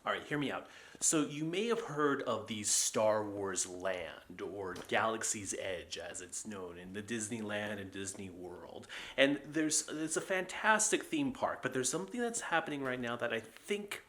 All right, hear me out. So, you may have heard of the Star Wars Land, or Galaxy's Edge as it's known, in the Disneyland and Disney World. And it's a fantastic theme park, but there's something that's happening right now that I think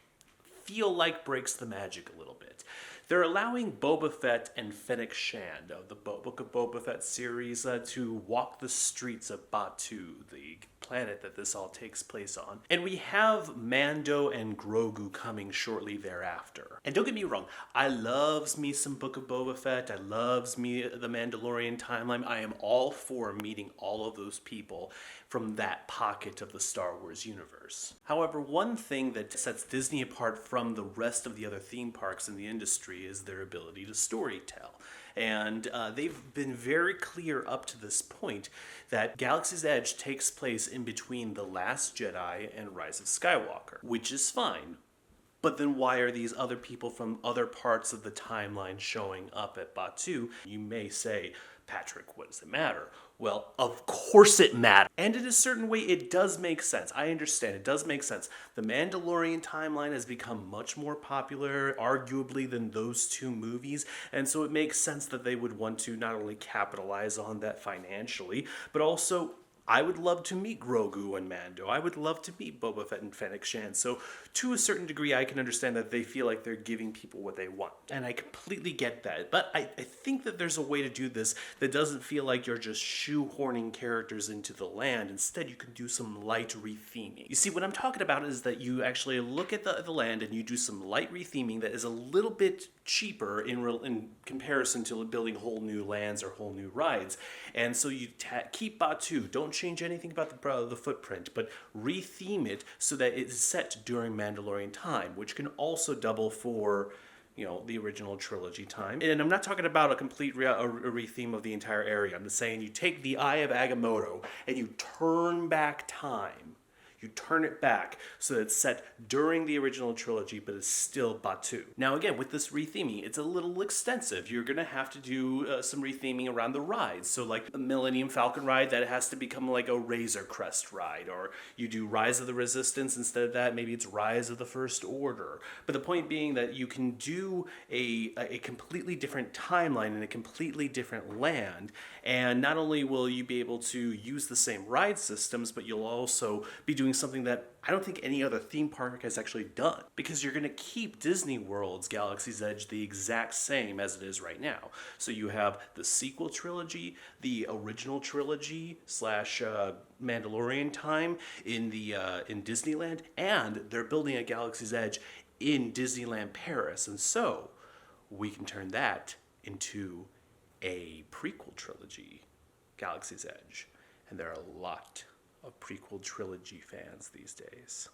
feel like breaks the magic a little bit. They're allowing Boba Fett and Fennec Shand of the Book of Boba Fett series to walk the streets of Batu, the planet that this all takes place on. And we have Mando and Grogu coming shortly thereafter. And don't get me wrong, I loves me some Book of Boba Fett, I loves me the Mandalorian timeline. I am all for meeting all of those people from that pocket of the Star Wars universe. However, one thing that sets Disney apart from the rest of the other theme parks in the industry is their ability to storytell. And they've been very clear up to this point that Galaxy's Edge takes place in between The Last Jedi and Rise of Skywalker, which is fine. But then why are these other people from other parts of the timeline showing up at Batu? You may say, Patrick, what does it matter? Well, of course it matters. And in a certain way, it does make sense. I understand, it does make sense. The Mandalorian timeline has become much more popular, arguably, than those two movies. And so it makes sense that they would want to not only capitalize on that financially, but also I would love to meet Grogu and Mando. I would love to meet Boba Fett and Fennec Shand. So, to a certain degree, I can understand that they feel like they're giving people what they want. And I completely get that. But I think that there's a way to do this that doesn't feel like you're just shoehorning characters into the land. Instead, you can do some light retheming. You see, what I'm talking about is that you actually look at the land and you do some light retheming that is a little bit cheaper in comparison to building whole new lands or whole new rides. And so you keep Batu. Don't change anything about the footprint, but retheme it so that it's set during Mandalorian time, which can also double for the original trilogy time. And I'm not talking about a complete retheme of the entire area. I'm just saying you take the Eye of Agamotto and you turn back time. You turn it back so that it's set during the original trilogy, but it's still Batu. Now again, with this retheming, it's a little extensive. You're gonna have to do some retheming around the rides. So like a Millennium Falcon ride, that has to become like a Razor Crest ride. Or you do Rise of the Resistance, instead of that, maybe it's Rise of the First Order. But the point being that you can do a completely different timeline in a completely different land. And not only will you be able to use the same ride systems, but you'll also be doing something that I don't think any other theme park has actually done, because you're going to keep Disney World's Galaxy's Edge the exact same as it is right now. So you have the sequel trilogy, the original trilogy slash Mandalorian time in Disneyland, and they're building a Galaxy's Edge in Disneyland Paris, and so we can turn that into a prequel trilogy, Galaxy's Edge, and there are a lot of prequel trilogy fans these days.